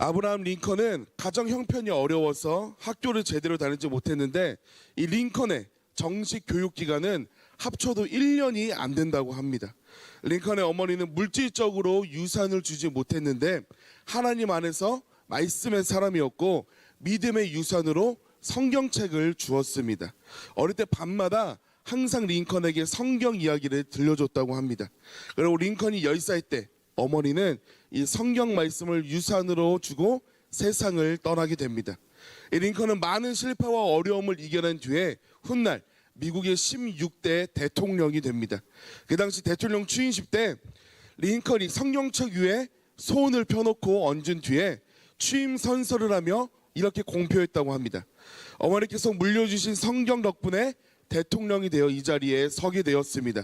아브라함 링컨은 가정 형편이 어려워서 학교를 제대로 다니지 못했는데 이 링컨의 정식 교육 기간은 합쳐도 1년이 안 된다고 합니다. 링컨의 어머니는 물질적으로 유산을 주지 못했는데 하나님 안에서 말씀의 사람이었고 믿음의 유산으로 성경책을 주었습니다. 어릴 때 밤마다 항상 링컨에게 성경 이야기를 들려줬다고 합니다. 그리고 링컨이 10살 때 어머니는 이 성경 말씀을 유산으로 주고 세상을 떠나게 됩니다. 이 링컨은 많은 실패와 어려움을 이겨낸 뒤에 훗날 미국의 16대 대통령이 됩니다. 그 당시 대통령 취임식 때 링컨이 성경책 위에 손을 펴놓고 얹은 뒤에 취임 선서를 하며 이렇게 공표했다고 합니다. 어머니께서 물려주신 성경 덕분에 대통령이 되어 이 자리에 서게 되었습니다.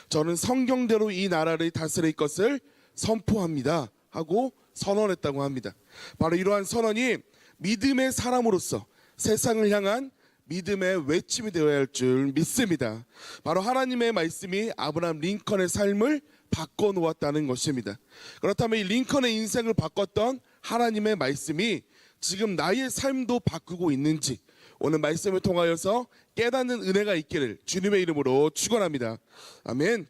저는 성경대로 이 나라를 다스릴 것을 선포합니다 하고 선언했다고 합니다. 바로 이러한 선언이 믿음의 사람으로서 세상을 향한 믿음의 외침이 되어야 할 줄 믿습니다. 바로 하나님의 말씀이 아브라함 링컨의 삶을 바꿔놓았다는 것입니다. 그렇다면 이 링컨의 인생을 바꿨던 하나님의 말씀이 지금 나의 삶도 바꾸고 있는지 오늘 말씀을 통하여서 깨닫는 은혜가 있기를 주님의 이름으로 축원합니다. 아멘.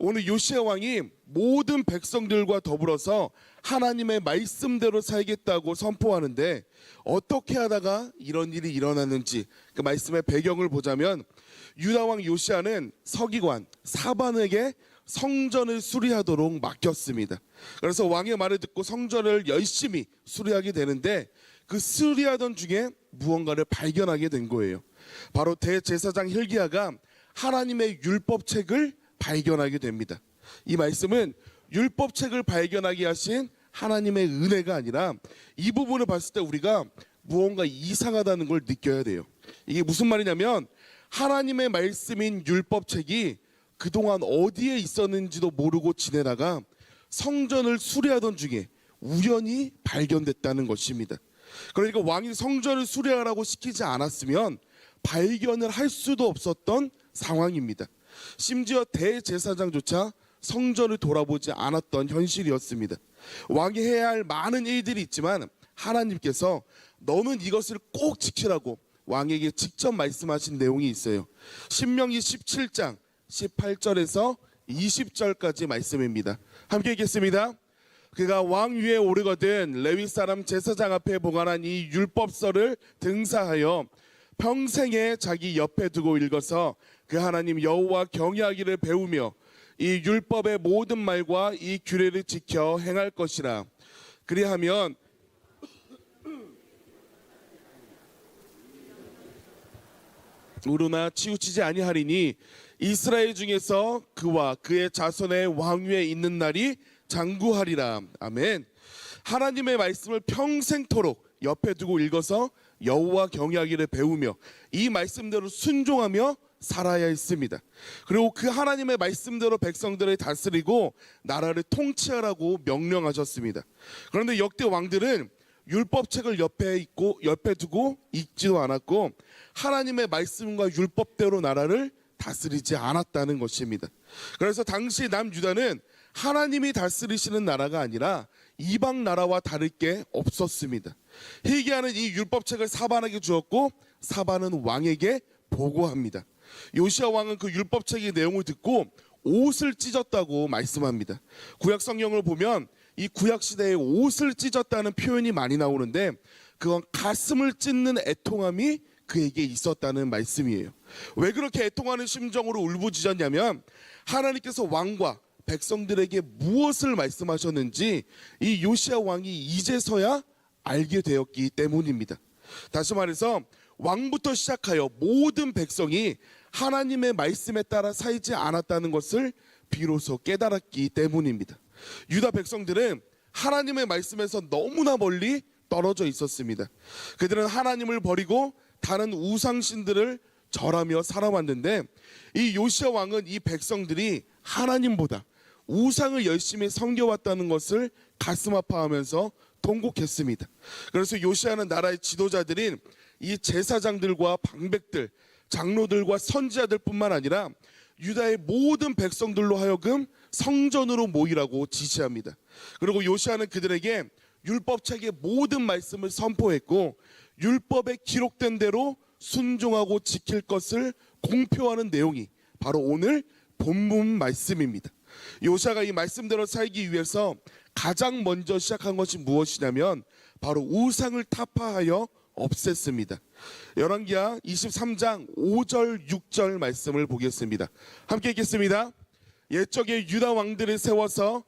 오늘 요시야 왕이 모든 백성들과 더불어서 하나님의 말씀대로 살겠다고 선포하는데 어떻게 하다가 이런 일이 일어났는지 그 말씀의 배경을 보자면 유다 왕 요시야는 서기관 사반에게 성전을 수리하도록 맡겼습니다. 그래서 왕의 말을 듣고 성전을 열심히 수리하게 되는데 그 수리하던 중에 무언가를 발견하게 된 거예요. 바로 대제사장 hilki야가 하나님의 율법책을 발견하게 됩니다. 이 말씀은 율법책을 발견하게 하신 하나님의 은혜가 아니라 이 부분을 봤을 때 우리가 무언가 이상하다는 걸 느껴야 돼요. 이게 무슨 말이냐면 하나님의 말씀인 율법책이 그동안 어디에 있었는지도 모르고 지내다가 성전을 수리하던 중에 우연히 발견됐다는 것입니다. 그러니까 왕이 성전을 수리하라고 시키지 않았으면 발견을 할 수도 없었던 상황입니다. 심지어 대제사장조차 성전을 돌아보지 않았던 현실이었습니다. 왕이 해야 할 많은 일들이 있지만 하나님께서 너는 이것을 꼭 지키라고 왕에게 직접 말씀하신 내용이 있어요. 신명기 17장 18절에서 20절까지 말씀입니다. 함께 읽겠습니다. 그가 왕 위에 오르거든 레위 사람 제사장 앞에 보관한 이 율법서를 등사하여 평생에 자기 옆에 두고 읽어서 그 하나님 여호와 경외하기를 배우며 이 율법의 모든 말과 이 규례를 지켜 행할 것이라. 그리하면 우루나 치우치지 아니하리니 이스라엘 중에서 그와 그의 자손의 왕위에 있는 날이 장구하리라. 아멘. 하나님의 말씀을 평생토록 옆에 두고 읽어서 여호와 경외하기를 배우며 이 말씀대로 순종하며 살아야 했습니다. 그리고 그 하나님의 말씀대로 백성들을 다스리고 나라를 통치하라고 명령하셨습니다. 그런데 역대 왕들은 율법책을 옆에 두고 읽지도 않았고 하나님의 말씀과 율법대로 나라를 다스리지 않았다는 것입니다. 그래서 당시 남유다는 하나님이 다스리시는 나라가 아니라 이방 나라와 다를 게 없었습니다. hilki야는 이 율법책을 사반에게 주었고 사반은 왕에게 보고합니다. 요시야 왕은 그 율법책의 내용을 듣고 옷을 찢었다고 말씀합니다. 구약 성경을 보면 이 구약 시대에 옷을 찢었다는 표현이 많이 나오는데 그건 가슴을 찢는 애통함이 그에게 있었다는 말씀이에요. 왜 그렇게 애통하는 심정으로 울부짖었냐면 하나님께서 왕과 백성들에게 무엇을 말씀하셨는지 이 요시야 왕이 이제서야 알게 되었기 때문입니다. 다시 말해서 왕부터 시작하여 모든 백성이 하나님의 말씀에 따라 살지 않았다는 것을 비로소 깨달았기 때문입니다. 유다 백성들은 하나님의 말씀에서 너무나 멀리 떨어져 있었습니다. 그들은 하나님을 버리고 다른 우상신들을 절하며 살아왔는데 이 요시야 왕은 이 백성들이 하나님보다 우상을 열심히 섬겨왔다는 것을 가슴 아파하면서 통곡했습니다. 그래서 요시야는 나라의 지도자들인 이 제사장들과 방백들, 장로들과 선지자들뿐만 아니라 유다의 모든 백성들로 하여금 성전으로 모이라고 지시합니다. 그리고 요시야는 그들에게 율법책의 모든 말씀을 선포했고 율법에 기록된 대로 순종하고 지킬 것을 공표하는 내용이 바로 오늘 본문 말씀입니다. 요시아가 이 말씀대로 살기 위해서 가장 먼저 시작한 것이 무엇이냐면 바로 우상을 타파하여 없앴습니다. 열왕기하 23장 5절 6절 말씀을 보겠습니다. 함께 읽겠습니다. 옛적에 유다 왕들을 세워서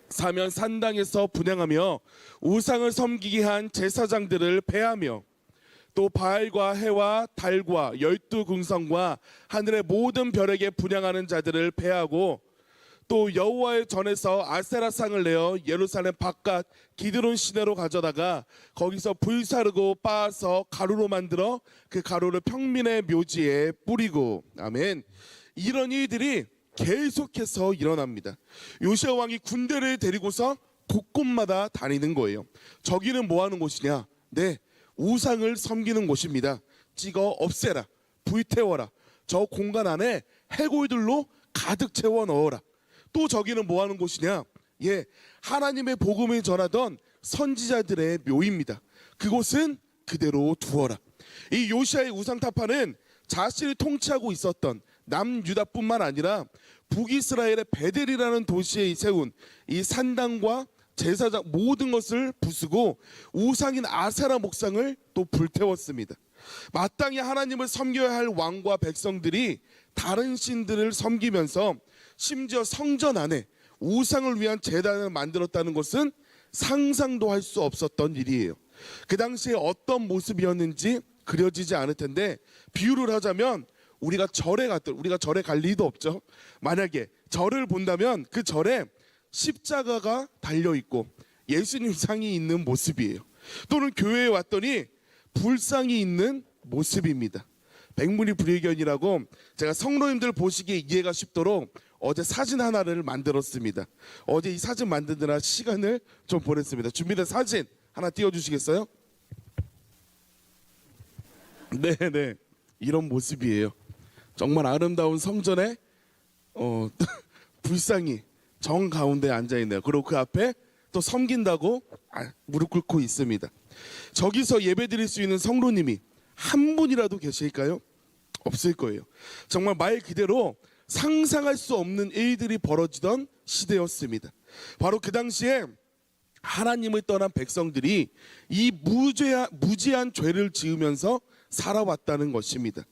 사면 산당에서 분향하며 우상을 섬기게 한 제사장들을 배하며 또 바알과 해와 달과 12궁성과 하늘의 모든 별에게 분향하는 자들을 배하고 또 여호와의 전에서 아세라상을 내어 예루살렘 바깥 기드론 시내로 가져다가 거기서 불사르고 빻아서 가루로 만들어 그 가루를 평민의 묘지에 뿌리고 아멘. 이런 일들이 계속해서 일어납니다. 요시아 왕이 군대를 데리고서 곳곳마다 다니는 거예요. 저기는 뭐 하는 곳이냐? 네, 우상을 섬기는 곳입니다. 찍어 없애라, 불태워라. 저 공간 안에 해골들로 가득 채워 넣어라. 또 저기는 뭐 하는 곳이냐? 예, 하나님의 복음을 전하던 선지자들의 묘입니다. 그곳은 그대로 두어라. 이 요시아의 우상 타파는 자신이 통치하고 있었던 남유다뿐만 아니라 북이스라엘의 베델이라는 도시에 세운 이 산당과 제사장 모든 것을 부수고 우상인 아세라 목상을 또 불태웠습니다. 마땅히 하나님을 섬겨야 할 왕과 백성들이 다른 신들을 섬기면서 심지어 성전 안에 우상을 위한 제단을 만들었다는 것은 상상도 할 수 없었던 일이에요. 그 당시에 어떤 모습이었는지 그려지지 않을 텐데 비유를 하자면 우리가 절에 갈 리도 없죠. 만약에 절을 본다면 그 절에 십자가가 달려 있고 예수님 상이 있는 모습이에요. 또는 교회에 왔더니 불상이 있는 모습입니다. 백문이불여견이라고 제가 성도님들 보시기에 이해가 쉽도록 어제 사진 하나를 만들었습니다. 어제 이 사진 만드느라 시간을 좀 보냈습니다. 준비된 사진 하나 띄워주시겠어요? 네네, 이런 모습이에요. 정말 아름다운 성전에 불상이 정 가운데 앉아 있네요. 그리고 그 앞에 또 섬긴다고 무릎 꿇고 있습니다. 저기서 예배드릴 수 있는 성도님이 한 분이라도 계실까요? 없을 거예요. 정말 말 그대로 상상할 수 없는 일들이 벌어지던 시대였습니다. 바로 그 당시에 하나님을 떠난 백성들이 이 무지한 죄를 지으면서 살아왔다는 것입니다.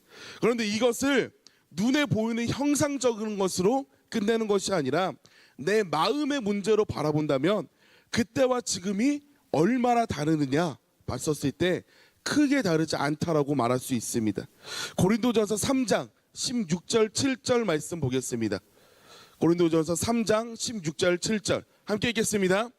그런데 이것을 눈에 보이는 형상적인 것으로 끝내는 것이 아니라 내 마음의 문제로 바라본다면 그때와 지금이 얼마나 다르느냐 봤었을 때 크게 다르지 않다라고 말할 수 있습니다. 고린도전서 3장 16절 7절 말씀 보겠습니다. 고린도전서 3장 16절 7절 함께 읽겠습니다.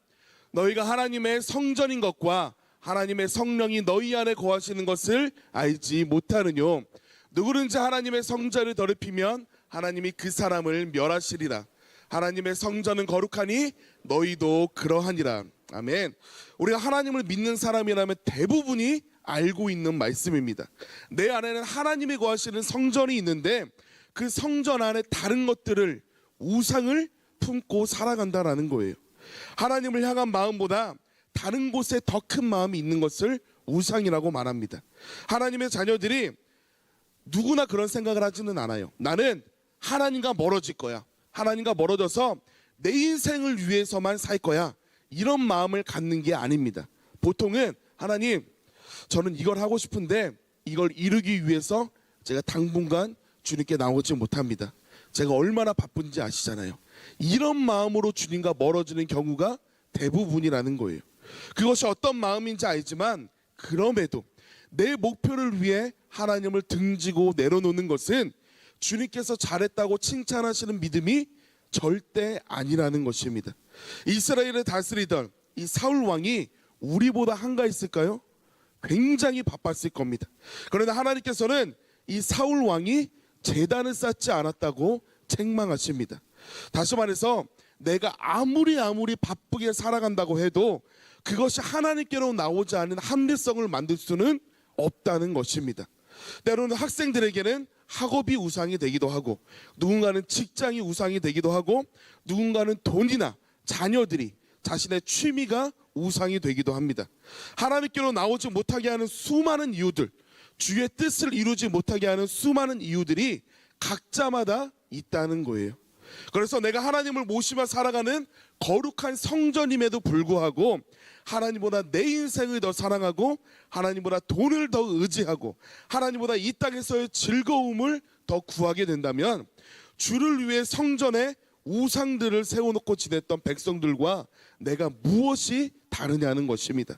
너희가 하나님의 성전인 것과 하나님의 성령이 너희 안에 거하시는 것을 알지 못하느뇨. 누구든지 하나님의 성전을 더럽히면 하나님이 그 사람을 멸하시리라. 하나님의 성전은 거룩하니 너희도 그러하니라. 아멘. 우리가 하나님을 믿는 사람이라면 대부분이 알고 있는 말씀입니다. 내 안에는 하나님이 거하시는 성전이 있는데 그 성전 안에 다른 것들을 우상을 품고 살아간다라는 거예요. 하나님을 향한 마음보다 다른 곳에 더 큰 마음이 있는 것을 우상이라고 말합니다. 하나님의 자녀들이 누구나 그런 생각을 하지는 않아요. 나는 하나님과 멀어질 거야. 하나님과 멀어져서 내 인생을 위해서만 살 거야. 이런 마음을 갖는 게 아닙니다. 보통은 하나님, 저는 이걸 하고 싶은데 이걸 이루기 위해서 제가 당분간 주님께 나오지 못합니다. 제가 얼마나 바쁜지 아시잖아요. 이런 마음으로 주님과 멀어지는 경우가 대부분이라는 거예요. 그것이 어떤 마음인지 알지만 그럼에도 내 목표를 위해 하나님을 등지고 내려놓는 것은 주님께서 잘했다고 칭찬하시는 믿음이 절대 아니라는 것입니다. 이스라엘을 다스리던 이 사울 왕이 우리보다 한가했을까요? 굉장히 바빴을 겁니다. 그런데 하나님께서는 이 사울 왕이 제단을 쌓지 않았다고 책망하십니다. 다시 말해서 내가 아무리 바쁘게 살아간다고 해도 그것이 하나님께로 나오지 않은 합리성을 만들 수는 없다는 것입니다. 때로는 학생들에게는 학업이 우상이 되기도 하고, 누군가는 직장이 우상이 되기도 하고, 누군가는 돈이나 자녀들이 자신의 취미가 우상이 되기도 합니다. 하나님께로 나오지 못하게 하는 수많은 이유들, 주의 뜻을 이루지 못하게 하는 수많은 이유들이 각자마다 있다는 거예요. 그래서 내가 하나님을 모시며 살아가는 거룩한 성전임에도 불구하고 하나님보다 내 인생을 더 사랑하고 하나님보다 돈을 더 의지하고 하나님보다 이 땅에서의 즐거움을 더 구하게 된다면 주를 위해 성전에 우상들을 세워놓고 지냈던 백성들과 내가 무엇이 다르냐는 것입니다.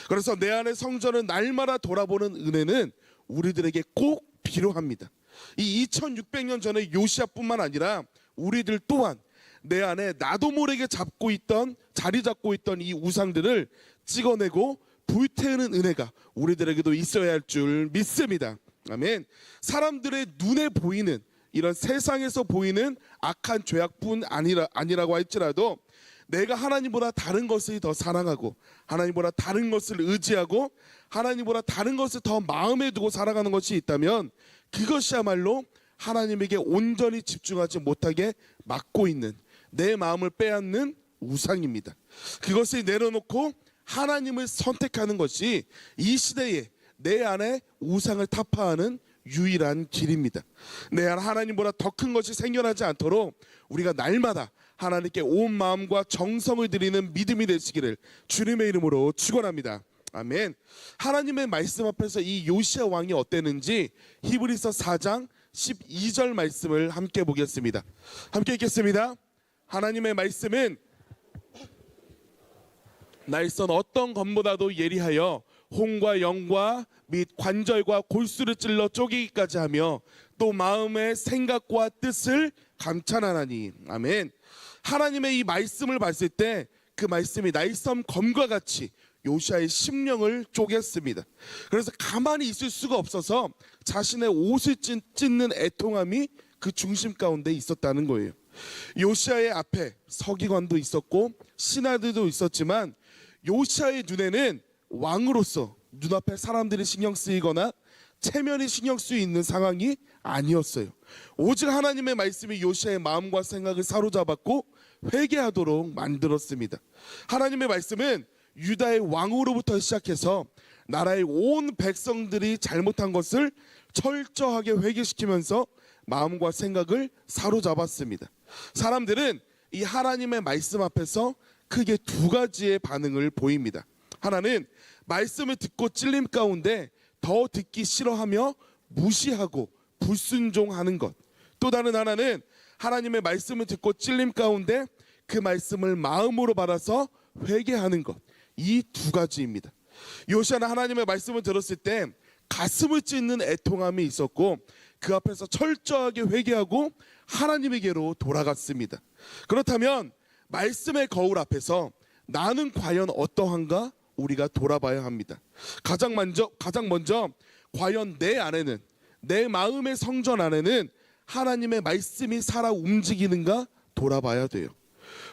그래서 내 안의 성전을 날마다 돌아보는 은혜는 우리들에게 꼭 필요합니다. 이 2600년 전의 요시아뿐만 아니라 우리들 또한 내 안에 나도 모르게 자리 잡고 있던 이 우상들을 찍어내고 불태우는 은혜가 우리들에게도 있어야 할 줄 믿습니다. 아멘. 사람들의 눈에 보이는 이런 세상에서 보이는 악한 죄악뿐 아니라고 할지라도 내가 하나님보다 다른 것을 더 사랑하고 하나님보다 다른 것을 의지하고 하나님보다 다른 것을 더 마음에 두고 살아가는 것이 있다면 그것이야말로 하나님에게 온전히 집중하지 못하게 막고 있는 내 마음을 빼앗는 우상입니다. 그것을 내려놓고 하나님을 선택하는 것이 이 시대에 내 안에 우상을 타파하는 유일한 길입니다. 내 안에 하나님보다 더 큰 것이 생겨나지 않도록 우리가 날마다 하나님께 온 마음과 정성을 드리는 믿음이 되시기를 주님의 이름으로 축원합니다. 아멘. 하나님의 말씀 앞에서 이 요시야 왕이 어땠는지 히브리서 4장 12절 말씀을 함께 보겠습니다. 함께 읽겠습니다. 하나님의 말씀은 날선 어떤 검보다도 예리하여 혼과 영과 및 관절과 골수를 찔러 쪼개기까지 하며 또 마음의 생각과 뜻을 감찰하나니. 아멘. 하나님의 이 말씀을 봤을 때 그 말씀이 날선 검과 같이 요시아의 심령을 쪼갰습니다. 그래서 가만히 있을 수가 없어서 자신의 옷을 찢는 애통함이 그 중심 가운데 있었다는 거예요. 요시아의 앞에 서기관도 있었고 신하들도 있었지만 요시아의 눈에는 왕으로서 눈앞에 사람들이 신경 쓰이거나 체면이 신경 쓰이는 상황이 아니었어요. 오직 하나님의 말씀이 요시아의 마음과 생각을 사로잡았고 회개하도록 만들었습니다. 하나님의 말씀은 유다의 왕으로부터 시작해서 나라의 온 백성들이 잘못한 것을 철저하게 회개시키면서 마음과 생각을 사로잡았습니다. 사람들은 이 하나님의 말씀 앞에서 크게 두 가지의 반응을 보입니다. 하나는 말씀을 듣고 찔림 가운데 더 듣기 싫어하며 무시하고 불순종하는 것. 또 다른 하나는 하나님의 말씀을 듣고 찔림 가운데 그 말씀을 마음으로 받아서 회개하는 것. 이 두 가지입니다. 요시아는 하나님의 말씀을 들었을 때 가슴을 찢는 애통함이 있었고 그 앞에서 철저하게 회개하고 하나님에게로 돌아갔습니다. 그렇다면 말씀의 거울 앞에서 나는 과연 어떠한가 우리가 돌아봐야 합니다. 가장 먼저 과연 내 안에는, 내 마음의 성전 안에는 하나님의 말씀이 살아 움직이는가 돌아봐야 돼요.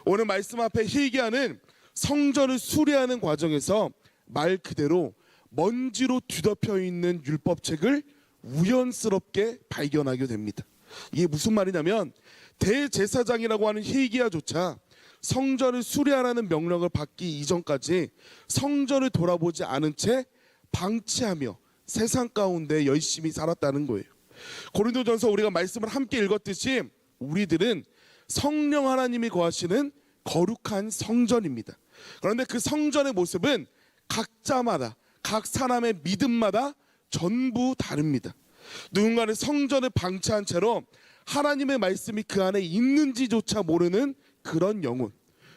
오늘 말씀 앞에 희기하는 성전을 수리하는 과정에서 말 그대로 먼지로 뒤덮여 있는 율법책을 우연스럽게 발견하게 됩니다. 이게 무슨 말이냐면 대제사장이라고 하는 희기야조차 성전을 수리하라는 명령을 받기 이전까지 성전을 돌아보지 않은 채 방치하며 세상 가운데 열심히 살았다는 거예요. 고린도전서 우리가 말씀을 함께 읽었듯이 우리들은 성령 하나님이 거하시는 거룩한 성전입니다. 그런데 그 성전의 모습은 각자마다 각 사람의 믿음마다 전부 다릅니다. 누군가는 성전을 방치한 채로 하나님의 말씀이 그 안에 있는지조차 모르는 그런 영혼,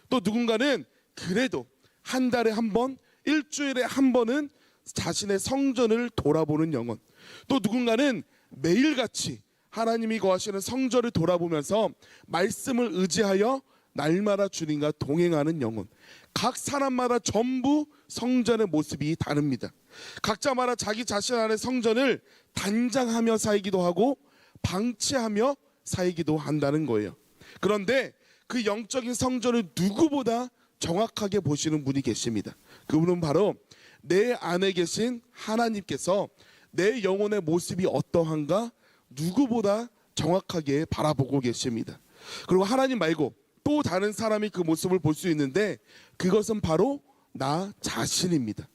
또 누군가는 그래도 한 달에 한 번, 일주일에 한 번은 자신의 성전을 돌아보는 영혼, 또 누군가는 매일같이 하나님이 거하시는 성전을 돌아보면서 말씀을 의지하여 날마다 주님과 동행하는 영혼. 각 사람마다 전부 성전의 모습이 다릅니다. 각자마다 자기 자신 안의 성전을 단장하며 살기도 하고 방치하며 살기도 한다는 거예요. 그런데 그 영적인 성전을 누구보다 정확하게 보시는 분이 계십니다. 그분은 바로 내 안에 계신 하나님께서 내 영혼의 모습이 어떠한가 누구보다 정확하게 바라보고 계십니다. 그리고 하나님 말고 또 다른 사람이 그 모습을 볼 수 있는데 그것은 바로 나 자신입니다.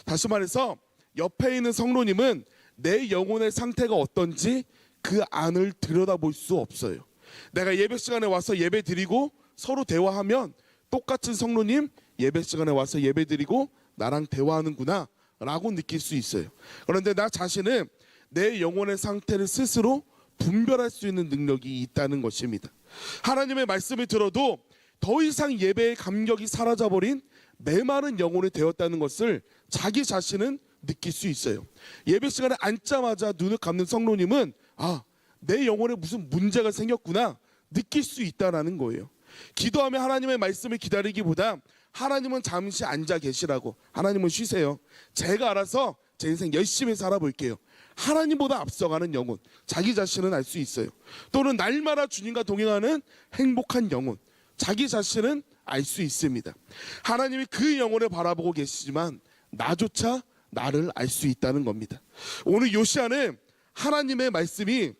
다시 말해서 옆에 있는 성도님은 내 영혼의 상태가 어떤지 그 안을 들여다볼 수 없어요. 내가 예배 시간에 와서 예배 드리고 서로 대화하면 똑같은 성도님 예배 시간에 와서 예배 드리고 나랑 대화하는구나 라고 느낄 수 있어요. 그런데 나 자신은 내 영혼의 상태를 스스로 분별할 수 있는 능력이 있다는 것입니다. 하나님의 말씀을 들어도 더 이상 예배의 감격이 사라져버린 메마른 영혼이 되었다는 것을 자기 자신은 느낄 수 있어요. 예배 시간에 앉자마자 눈을 감는 성도님은 내 영혼에 무슨 문제가 생겼구나 느낄 수 있다는 거예요. 기도하며 하나님의 말씀을 기다리기보다 하나님은 잠시 앉아 계시라고, 하나님은 쉬세요, 제가 알아서 제 인생 열심히 살아볼게요, 하나님보다 앞서가는 영혼, 자기 자신은 알 수 있어요. 또는 날마다 주님과 동행하는 행복한 영혼, 자기 자신은 알 수 있습니다. 하나님이 그 영혼을 바라보고 계시지만 나조차 나를 알 수 있다는 겁니다. 오늘 요시야는 하나님의 말씀이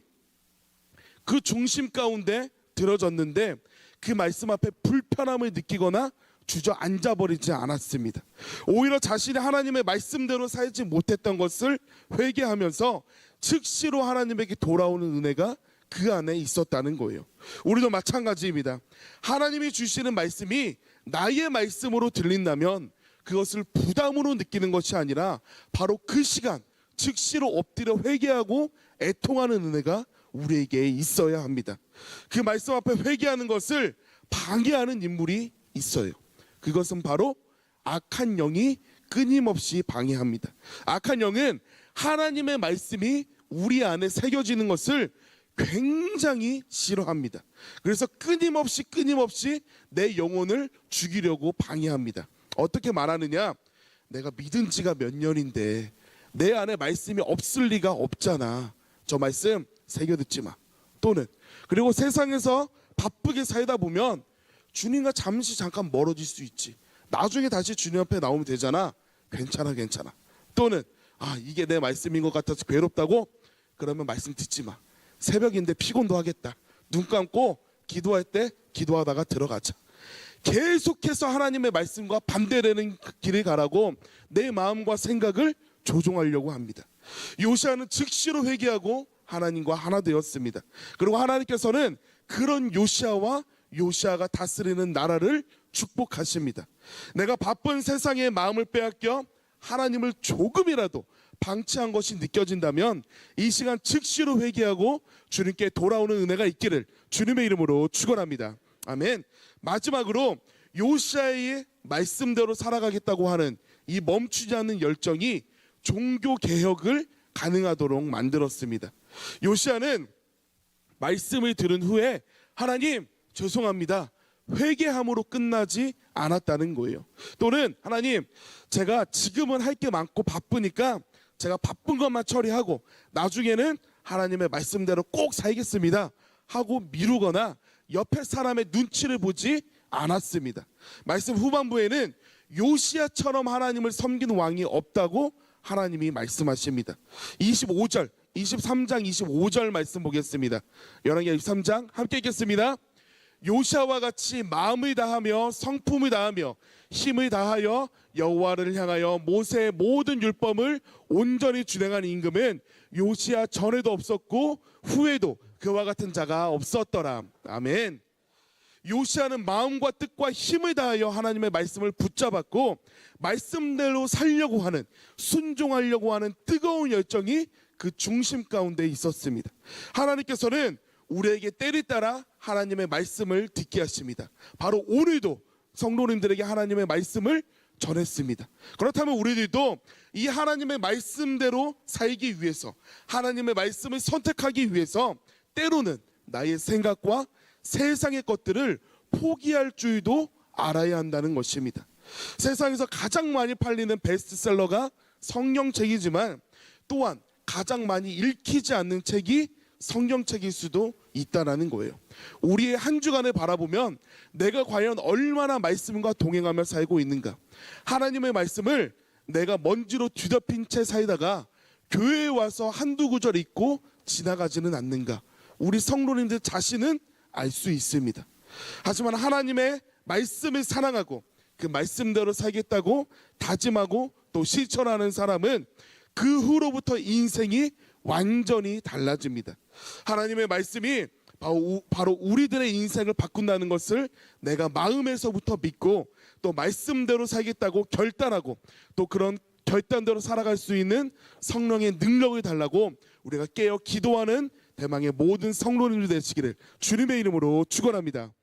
그 중심 가운데 들어졌는데 그 말씀 앞에 불편함을 느끼거나 주저앉아버리지 않았습니다. 오히려 자신이 하나님의 말씀대로 살지 못했던 것을 회개하면서 즉시로 하나님에게 돌아오는 은혜가 그 안에 있었다는 거예요. 우리도 마찬가지입니다. 하나님이 주시는 말씀이 나의 말씀으로 들린다면 그것을 부담으로 느끼는 것이 아니라 바로 그 시간 즉시로 엎드려 회개하고 애통하는 은혜가 우리에게 있어야 합니다. 그 말씀 앞에 회개하는 것을 방해하는 인물이 있어요. 그것은 바로 악한 영이 끊임없이 방해합니다. 악한 영은 하나님의 말씀이 우리 안에 새겨지는 것을 굉장히 싫어합니다. 그래서 끊임없이 내 영혼을 죽이려고 방해합니다. 어떻게 말하느냐? 내가 믿은 지가 몇 년인데 내 안에 말씀이 없을 리가 없잖아, 저 말씀 새겨 듣지 마. 또는 그리고 세상에서 바쁘게 살다 보면 주님과 잠깐 멀어질 수 있지, 나중에 다시 주님 앞에 나오면 되잖아, 괜찮아. 또는 이게 내 말씀인 것 같아서 괴롭다고? 그러면 말씀 듣지 마, 새벽인데 피곤도 하겠다, 눈 감고 기도할 때 기도하다가 들어가자. 계속해서 하나님의 말씀과 반대되는 길을 가라고 내 마음과 생각을 조종하려고 합니다. 요시야는 즉시로 회개하고 하나님과 하나 되었습니다. 그리고 하나님께서는 그런 요시야가 다스리는 나라를 축복하십니다. 내가 바쁜 세상의 마음을 빼앗겨 하나님을 조금이라도 방치한 것이 느껴진다면 이 시간 즉시로 회개하고 주님께 돌아오는 은혜가 있기를 주님의 이름으로 축원합니다. 아멘. 마지막으로 요시야의 말씀대로 살아가겠다고 하는 이 멈추지 않는 열정이 종교 개혁을 가능하도록 만들었습니다. 요시야는 말씀을 들은 후에 하나님 죄송합니다, 회개함으로 끝나지 않았다는 거예요. 또는 하나님 제가 지금은 할 게 많고 바쁘니까 제가 바쁜 것만 처리하고 나중에는 하나님의 말씀대로 꼭 살겠습니다 하고 미루거나 옆에 사람의 눈치를 보지 않았습니다. 말씀 후반부에는 요시야처럼 하나님을 섬기는 왕이 없다고 하나님이 말씀하십니다. 23장 25절 말씀 보겠습니다. 열왕기하 23장 함께 읽겠습니다. 요시야와 같이 마음을 다하며 성품을 다하며 힘을 다하여 여호와를 향하여 모세의 모든 율법을 온전히 준행한 임금은 요시야 전에도 없었고 후에도 그와 같은 자가 없었더라. 아멘. 요시야는 마음과 뜻과 힘을 다하여 하나님의 말씀을 붙잡았고 말씀대로 살려고 하는, 순종하려고 하는 뜨거운 열정이 그 중심 가운데 있었습니다. 하나님께서는 우리에게 때를 따라 하나님의 말씀을 듣게 하십니다. 바로 오늘도 성도님들에게 하나님의 말씀을 전했습니다. 그렇다면 우리들도 이 하나님의 말씀대로 살기 위해서, 하나님의 말씀을 선택하기 위해서 때로는 나의 생각과 세상의 것들을 포기할 줄도 알아야 한다는 것입니다. 세상에서 가장 많이 팔리는 베스트셀러가 성경책이지만 또한 가장 많이 읽히지 않는 책이 성경책일 수도 있다는 거예요. 우리의 한 주간을 바라보면 내가 과연 얼마나 말씀과 동행하며 살고 있는가, 하나님의 말씀을 내가 먼지로 뒤덮인 채 살다가 교회에 와서 한두 구절 읽고 지나가지는 않는가, 우리 성도님들 자신은 알 수 있습니다. 하지만 하나님의 말씀을 사랑하고 그 말씀대로 살겠다고 다짐하고 또 실천하는 사람은 그 후로부터 인생이 완전히 달라집니다. 하나님의 말씀이 바로 우리들의 인생을 바꾼다는 것을 내가 마음에서부터 믿고 또 말씀대로 살겠다고 결단하고 또 그런 결단대로 살아갈 수 있는 성령의 능력을 달라고 우리가 깨어 기도하는 대망의 모든 성도님들 되시기를 주님의 이름으로 축원합니다.